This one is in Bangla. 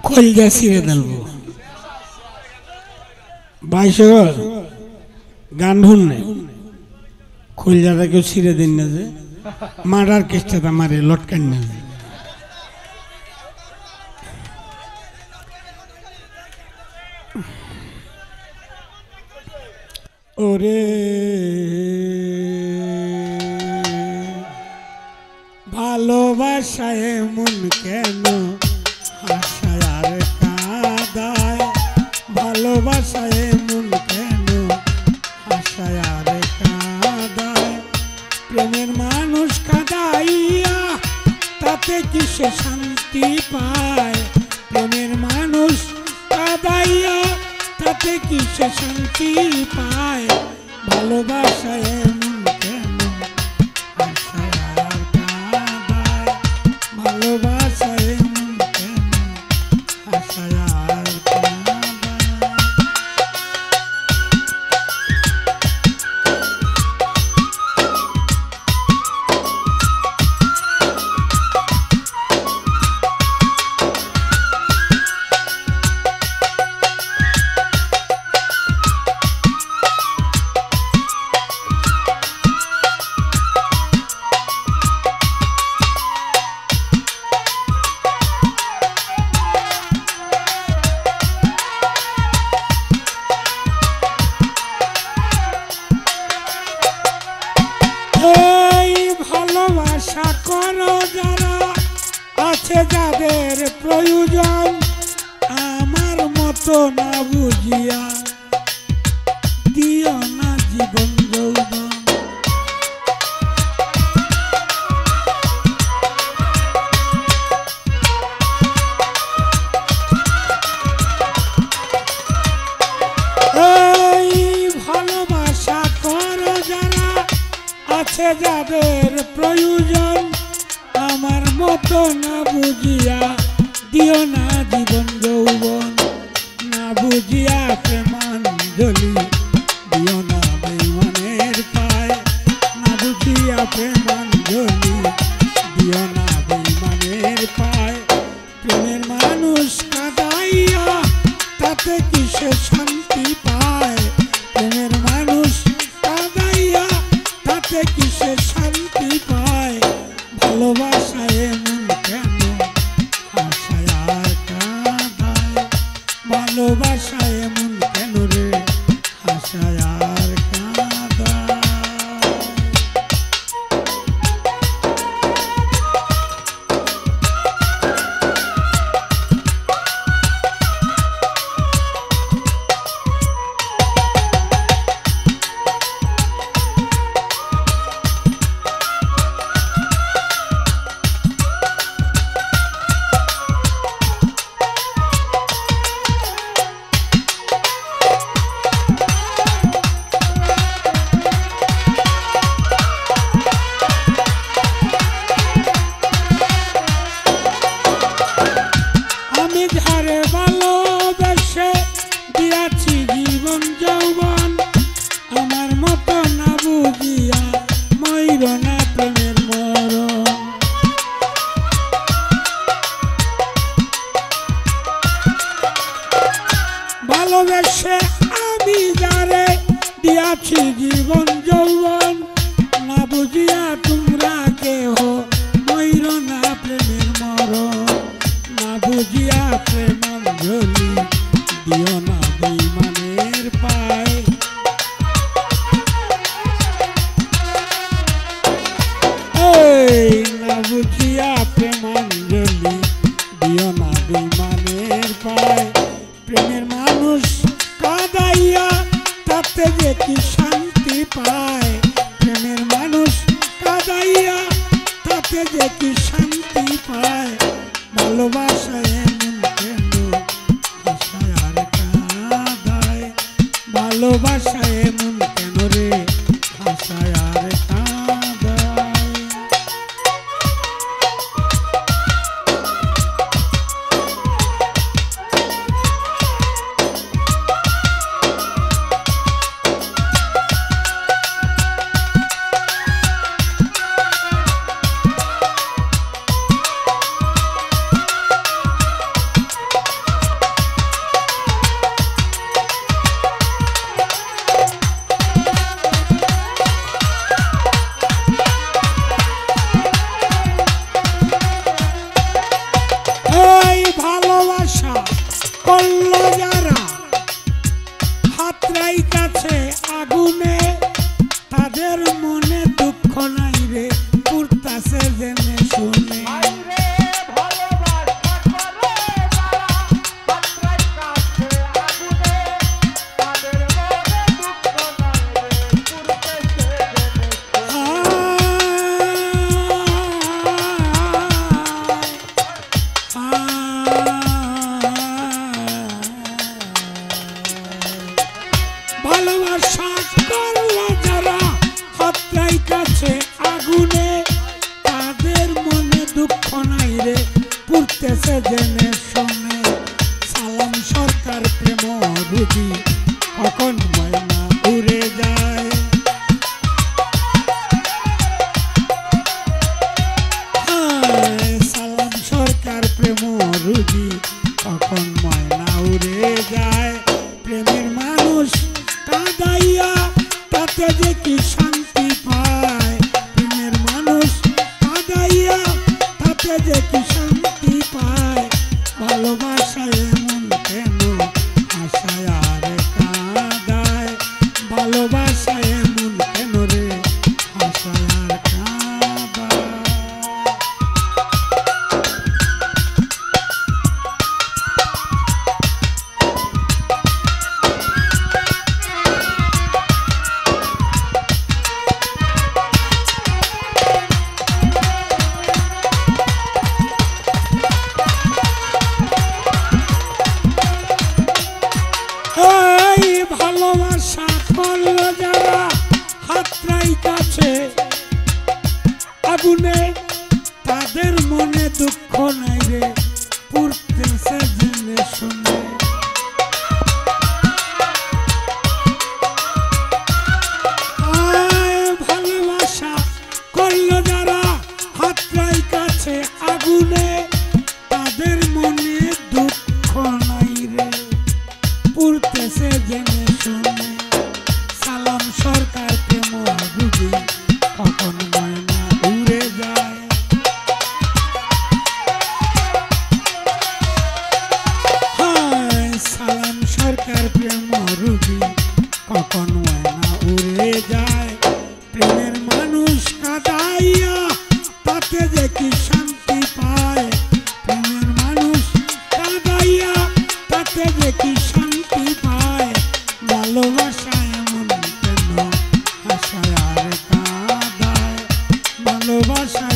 কলজা ছিঁড়ে দেব বাইশ গান শুনলে কলজাটা কেউ ছিঁড়ে দিন না যে মারার কেসটা মারে লটকান না ওরে ভালোবাসায় মন কেন হাসায় আর কাঁদায় ভালোবাসায় মন কেন হাসায় আর কাঁদায় প্রেমের মানুষ কাঁদাইয়া তাতে কিসে শান্তি পায় প্রেমের মানুষ কাঁদাইয়া তাতে কিসে শান্তি পায় ভালোবাসায় মন কেন হাসায় আর কাঁদায় ভালোবাসায় মন কেন হাসায় আর কাঁদায় ভালোবাসা করো যারা আছে যাদের প্রয়োজন আমার মতো না বুঝিয়া দিও না জীবন যৌবন এই ভালোবাসা করো যারা আছে যাদের প্রয়োজন আমার মতো না বুঝিয়া দিও না জীবন যৌবন না বুঝিয়া প্রেমাঞ্জলি দিও না বেঈমানের পায় না বুঝিয়া প্রেমাঞ্জলি দিও না বেঈমানের পায় প্রেমের মানুষ কাঁদাইয়া তাতে কিসে শান্তি পায় প্রেমের মানুষ কাঁদাইয়া তাতে কিসে শান্তি পায় ভালোবাসায় মন কেন হাসায় আর কাঁদায় ভালোবাসায় মন কেন রে হাসায় আর কাঁদায় ভালোবেসে আমি যারে দিয়াছি জীবন যৌবন না বুঝিয়া তোমরা কেহ মইর না প্রেমের মরণ না বুঝিয়া প্রেমাঞ্জলি দিও না বেঈমানের পায় এই না বুঝিয়া প্রেমাঞ্জলি দিও না বেঈমানের পায় প্রেমের মানুষ কাঁদাইয়া তাতে যে কি শান্তি পায় প্রেমের মানুষ কাঁদাইয়া তাতে যে কি শান্তি পায় ভালোবাসায় মন কেন হাসায় আর কাঁদায় ভালোবাসায় মন কেন রে হাসায় আর কাঁদায় হাতরাই কাছে আগুনে তাদের মনে দুঃখ নাই রে পুরতাছে জেনে শুনে ভালোবাসা করলো যারা হাতরাই কাছে আগুনে তাদের মনে দুঃখ নাই রে পুরতেছে জেনে শুনে সালাম সরকার প্রেম রুজি কখন ময়না উড়ে যায় সালাম সরকার প্রেম রুজি কখন ময়না উড়ে যায় প্রেমের মানুষ কাঁদাইয়া তাতে যে কি শান্তি পায় প্রেমের মানুষ কাঁদাইয়া তাতে যে কি শান্তি পায় ভালোবাসায় এমন কেন আশায় আর কাঁদায় ভালোবাসায় এমন কেন রে আশায় আর কাঁদায় ভালোবাসা করলো যারা হাতরাই কাছে আগুনে তাদের মনে দুঃখ নাই রে পুরতেছে জেনে শুনে ভালোবাসা করলো যারা হাতরাই কাছে আগুনে তাদের মনে দুঃখ নাই রে পুরতেছে জেনে শুনে সালাম সরকার প্রেম বুঝি কখন ময়না উড়ে যায় সালাম সরকার প্রেম রুগী কখন ময়না উড়ে যায় প্রেমের মানুষ কাঁদাইয়া তাতে যে কি শান্তি পায় প্রেমের মানুষ কাঁদাইয়া তাতে যে কি শান্তি পায় ভালোবাসা এমন কেন আশায় আর কাঁদায় ভালোবাসা